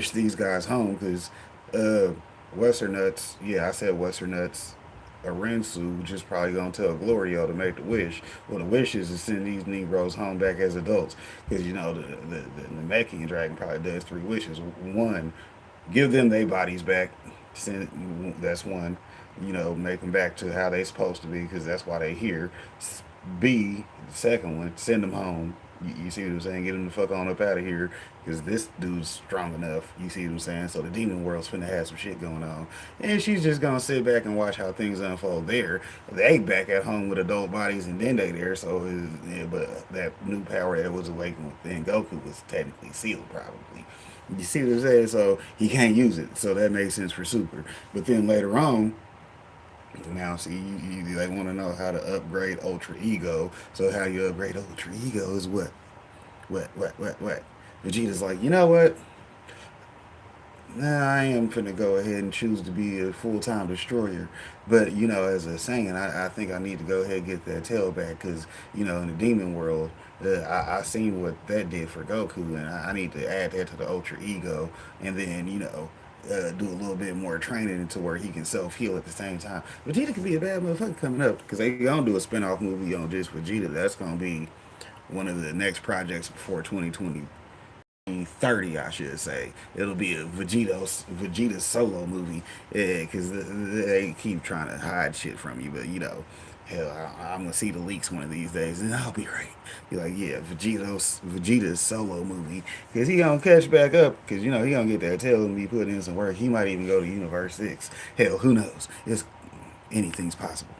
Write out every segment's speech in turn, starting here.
these guys home because Western Nuts, yeah, I said Western Nuts, Arensu just probably gonna tell Glorio to make the wish. Well, the wish is to send these Negroes home back as adults because you know the Namekian dragon probably does three wishes. One, give them their bodies back. Send, that's one. You know, make them back to how they supposed to be because that's why they here. B, the second one, send them home. You see what I'm saying? Get them the fuck on up out of here because this dude's strong enough. You see what I'm saying? So the demon world's finna have some shit going on, and she's just gonna sit back and watch how things unfold there. They back at home with adult bodies, and then they there. So, yeah, but that new power that was awakened within Goku was technically sealed, probably. You see what I'm saying? So he can't use it. So that makes sense for Super. But then later on, now, see, they want to know how to upgrade Ultra Ego. So how you upgrade Ultra Ego is what? What? Vegeta's like, you know what? Nah, I am finna go ahead and choose to be a full-time destroyer. But, you know, as a saying, I think I need to go ahead and get that tail back because, you know, in the demon world, I seen what that did for Goku, and I need to add that to the Ultra Ego, and then, you know, do a little bit more training to where he can self heal at the same time. Vegeta could be a bad motherfucker coming up because they gonna do a spinoff movie on just Vegeta. That's gonna be one of the next projects before 2020. 30, I should say. It'll be a Vegeta solo movie because they keep trying to hide shit from you. But you know, hell, I'm gonna see the leaks one of these days, and I'll be right. Be like, yeah, Vegeta's solo movie because he gonna catch back up because you know he gonna get that tail and be put in some work. He might even go to Universe 6. Hell, who knows? It's anything's possible.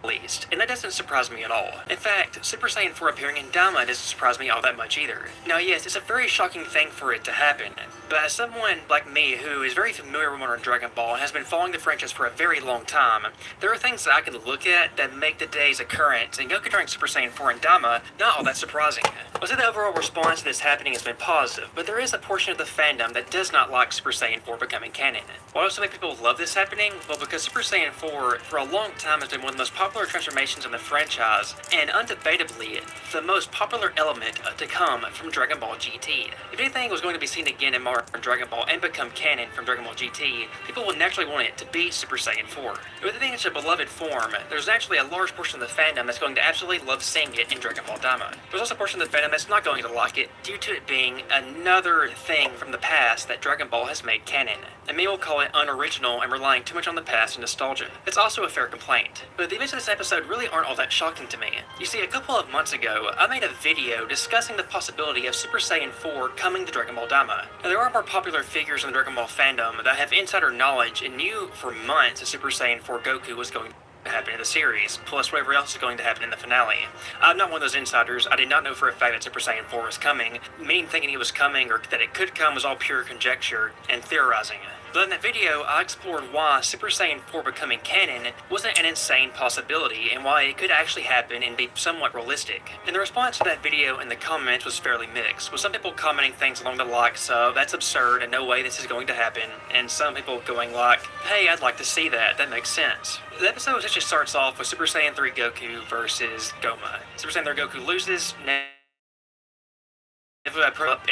Least, and that doesn't surprise me at all. In fact, Super Saiyan 4 appearing in Dama doesn't surprise me all that much either. Now yes, it's a very shocking thing for it to happen, but as someone like me who is very familiar with modern Dragon Ball and has been following the franchise for a very long time, there are things that I can look at that make the day's occurrence and Goku during Super Saiyan 4 and Dama not all that surprising. I'll say the overall response to this happening has been positive, but there is a portion of the fandom that does not like Super Saiyan 4 becoming canon. Why do so many people love this happening? Well, because Super Saiyan 4 for a long time has been one of the most popular transformations in the franchise, and undebatably, the most popular element to come from Dragon Ball GT. If anything was going to be seen again in modern Dragon Ball and become canon from Dragon Ball GT, people would naturally want it to be Super Saiyan 4. With it being such a beloved form, there's actually a large portion of the fandom that's going to absolutely love seeing it in Dragon Ball Dama. There's also a portion of the fandom that's not going to like it due to it being another thing from the past that Dragon Ball has made canon. And many will call it unoriginal and relying too much on the past and nostalgia. It's also a fair complaint. But the events of this episode really aren't all that shocking to me. You see, a couple of months ago, I made a video discussing the possibility of Super Saiyan 4 coming to Dragon Ball Dama. Now, there are more popular figures in the Dragon Ball fandom that have insider knowledge and knew for months that Super Saiyan 4 Goku was going to happen in the series, plus whatever else is going to happen in the finale. I'm not one of those insiders. I did not know for a fact that Super Saiyan 4 was coming. Me thinking he was coming or that it could come was all pure conjecture and theorizing. But in that video, I explored why Super Saiyan 4 becoming canon wasn't an insane possibility and why it could actually happen and be somewhat realistic. And the response to that video in the comments was fairly mixed, with some people commenting things along the likes of, that's absurd and no way this is going to happen, and some people going like, hey, I'd like to see that, that makes sense. The episode essentially starts off with Super Saiyan 3 Goku versus Goma. Super Saiyan 3 Goku loses, and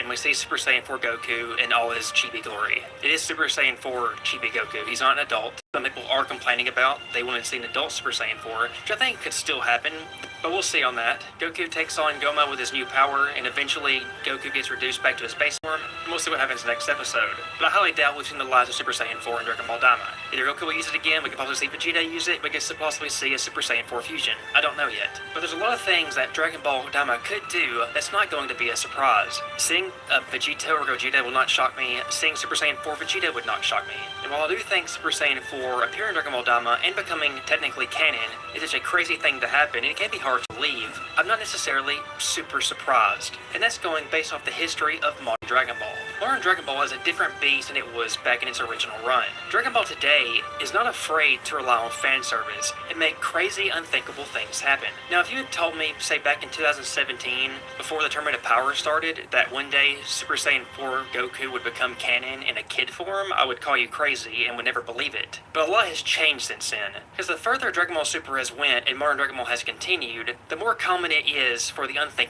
we see Super Saiyan 4 Goku in all his chibi glory. It is Super Saiyan 4 chibi Goku. He's not an adult. Some people are complaining about. They want to see an adult Super Saiyan 4, which I think could still happen, but we'll see on that. Goku takes on Goma with his new power, and eventually Goku gets reduced back to his base form, and we'll see what happens next episode. But I highly doubt we've seen the lives of Super Saiyan 4 in Dragon Ball Dama. Either Goku will use it again, we could possibly see Vegeta use it, we could possibly see a Super Saiyan 4 fusion. I don't know yet. But there's a lot of things that Dragon Ball Dama could do that's not going to be a surprise. Seeing Vegeta or Gogeta will not shock me. Seeing Super Saiyan 4 Vegeta would not shock me. And while I do think Super Saiyan 4 appearing in Dragon Ball Dama and becoming technically canon is such a crazy thing to happen, and it can be hard to believe, I'm not necessarily super surprised. And that's going based off the history of modern Dragon Ball. Modern Dragon Ball is a different beast than it was back in its original run. Dragon Ball today is not afraid to rely on fan service and make crazy, unthinkable things happen. Now, if you had told me, say back in 2017, before the Tournament of Power started, that one day Super Saiyan 4 Goku would become canon in a kid form, I would call you crazy and would never believe it. But a lot has changed since then, because the further Dragon Ball Super has went and modern Dragon Ball has continued, the more common it is for the unthinkable